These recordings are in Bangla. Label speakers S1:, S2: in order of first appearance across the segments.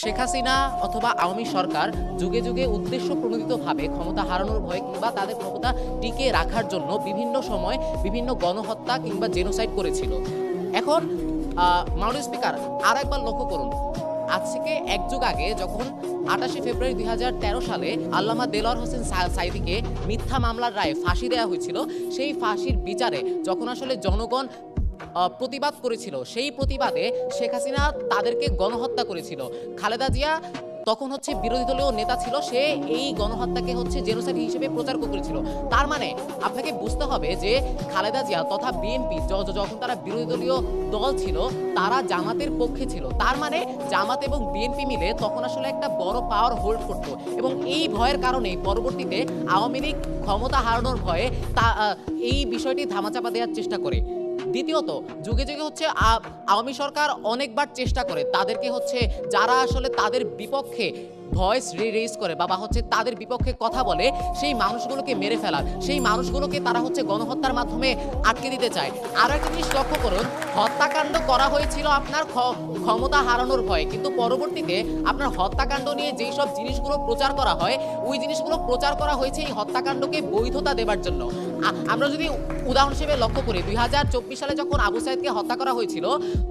S1: শেখ হাসিনা অথবা আওয়ামী সরকার যুগে যুগে উদ্দেশ্য প্রণোদিতভাবে ক্ষমতা হারানোর ভয় কিংবা তাদের ক্ষমতা টিকে রাখার জন্য বিভিন্ন সময় বিভিন্ন গণহত্যা কিংবা জেনোসাইড করেছিল। এখন মাননীয় স্পিকার আর একবার লক্ষ্য করুন, আজ থেকে এক যুগ আগে যখন 28 ফেব্রুয়ারি 2013 সালে আল্লামা দেলোয়ার হোসেন সাঈদীকে মিথ্যা মামলার রায়ে ফাঁসি দেওয়া হয়েছিল, সেই ফাঁসির বিচারে যখন আসলে জনগণ প্রতিবাদ করেছিল, সেই প্রতিবাদে শেখ হাসিনা তাদেরকে গণহত্যা করেছিল। খালেদা জিয়া তখন বিরোধী দলীয় নেতা ছিল, সে এই গণহত্যাকে জেনোসাইড হিসেবে প্রচার করেছিল। তার মানে আপনাকে বুঝতে হবে যে খালেদা জিয়া তথা বিএনপি যখন তারা বিরোধী দলীয় দল ছিল, তারা জামাতের পক্ষে ছিল। তার মানে জামাত এবং বিএনপি মিলে তখন আসলে একটা বড় পাওয়ার হোল্ড করত, এবং এই ভয়ের কারণেই পরবর্তীতে আওয়ামী লীগ ক্ষমতা হারানোর ভয়ে এই বিষয়টি ধামাচাপা দেওয়ার চেষ্টা করে। দ্বিতীয়ত, যুগে যুগে আওয়ামী সরকার অনেকবার চেষ্টা করে তাদেরকে যারা আসলে তাদের বিপক্ষে ভয়েস রেজ করে বা তাদের বিপক্ষে কথা বলে, সেই মানুষগুলোকে মেরে ফেলার, সেই মানুষগুলোকে তারা গণহত্যার মাধ্যমে আটকে দিতে চায়। আরও একটা জিনিস লক্ষ্য করুন, হত্যাকাণ্ড করা হয়েছিল আপনার ক্ষমতা হারানোর ভয়ে, কিন্তু পরবর্তীতে আপনার হত্যাকাণ্ড নিয়ে যেই সব জিনিসগুলো প্রচার করা হয়, ওই জিনিসগুলো প্রচার করা হয়েছে এই হত্যাকাণ্ডকে বৈধতা দেবার জন্য। আমরা যদি উদাহরণ হিসেবে লক্ষ্য করি, 2024 সালে যখন আবু সাইদকে হত্যা করা হয়েছিল,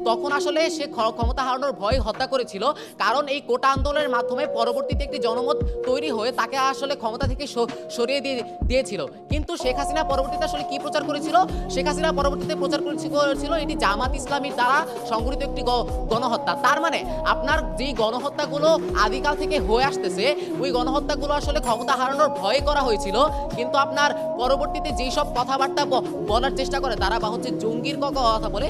S1: তখন আসলে সে ক্ষমতা হারানোর ভয়ে হত্যা করেছিল, কারণ এই কোটা আন্দোলনের মাধ্যমে পরবর্তীতে একটি জনমত তৈরি হয়ে তাকে আসলে ক্ষমতা থেকে সরিয়ে দিয়েছিল। কিন্তু শেখ হাসিনা পরবর্তীতে আসলে কি প্রচার করেছিল? শেখ হাসিনা পরবর্তীতে প্রচার করেছিল এটি জামাত ইসলামীর দ্বারা সংগঠিত একটি গণহত্যা। তার মানে আপনার যেই গণহত্যাগুলো আদিকাল থেকে হয়ে আসতেছে, ওই গণহত্যাগুলো আসলে ক্ষমতা হারানোর ভয়ে করা হয়েছিল, কিন্তু আপনার পরবর্তীতে যেই সব কথাবার্তা বলার চেষ্টা করে তারা বা জঙ্গির কথা বলে,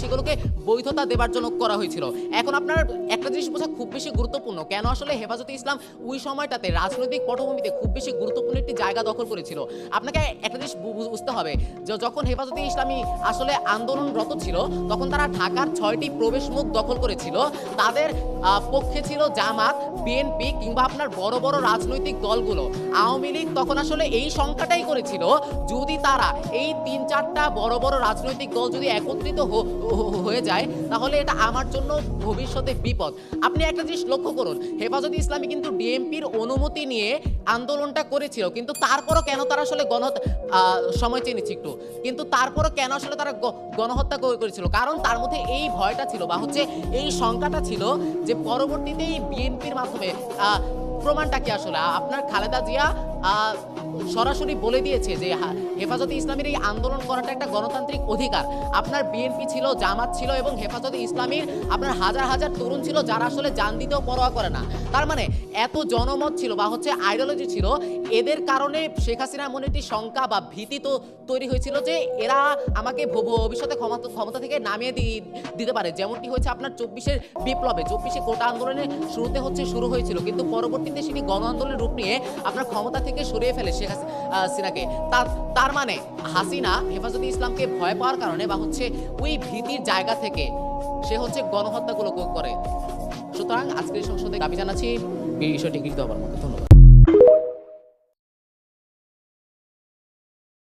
S1: সেগুলোকে বৈধতা দেবার জন্য করা হয়েছিল। এখন আপনার একটা জিনিস বোঝা খুব বেশি গুরুত্বপূর্ণ, কেন আসলে হেফাজতে ইসলাম ওই সময়টাতে রাজনৈতিক পটভূমিতে খুব বেশি গুরুত্বপূর্ণ একটি জায়গা দখল করেছিল। আপনাকে একটা জিনিস বুঝতে হবে যে যখন হেফাজতে ইসলামী আসলে আন্দোলনরত ছিল, তখন তারা ঢাকার 6টি প্রবেশ মুখ দখল করেছিল। তাদের পক্ষে ছিল জামাত, বিএনপি কিংবা আপনার বড় বড় রাজনৈতিক দলগুলো। আওয়ামী লীগ তখন আসলে এই সংখ্যাটাই করেছিল, যদি তারা এই 3-4টা বড় বড় রাজনৈতিক দল যদি একত্রিত হয়ে যায়, তাহলে এটা আমার জন্য ভবিষ্যতে বিপদ। আপনি একটা জিনিস লক্ষ্য করুন, হেফাজতে ইসলামী কিন্তু ডিএমপির অনুমতি নিয়ে আন্দোলনটা করেছিল, কিন্তু তারপরও কেন তারা আসলে সময় চেয়ে নিচ্ছি একটু, কিন্তু তারপরও কেন আসলে তারা গণহত্যা করেছিল? কারণ তার মধ্যে এই ভয়টা ছিল বা এই সংখ্যাটা ছিল যে পরবর্তীতে এই বিএনপির মাধ্যমে প্রমাণটা কি আসলে আপনার খালেদা জিয়া সরাসরি বলে দিয়েছে যে হেফাজতে ইসলামীর এই আন্দোলন করাটা একটা গণতান্ত্রিক অধিকার। আপনার বিএনপি ছিল, জামাত ছিল এবং হেফাজতে ইসলামীর আপনার হাজার হাজার তরুণ ছিল যারা আসলে জান দিতেও পরোয়া করে না। তার মানে এত জনমত ছিল বা আইডিওলজি ছিল, এদের কারণে শেখ হাসিনার মনে একটি শঙ্কা বা ভীতি তো তৈরি হয়েছিল যে এরা আমাকে ভবিষ্যতে ক্ষমতা থেকে নামিয়ে দিতে পারে, যেমনটি হয়েছে আপনার 24-এর বিপ্লবে। 24-এ কোটা আন্দোলনের শুরুতে শুরু হয়েছিল, কিন্তু পরবর্তীতে সেটি গণ আন্দোলনের রূপ নিয়ে আপনার ক্ষমতা থেকে সরিয়ে ফেলে শেখ হাসিনাকে। তার মানে হাসিনা হেফাজতে ইসলামকে ভয় পাওয়ার কারণে বা ওই ভীতির জায়গা থেকে সে গণহত্যাগুলো করে। সুতরাং আজকের সংসদে দাবি জানাচ্ছি বিষয়টি গৃহীত হবার মতো। ধন্যবাদ।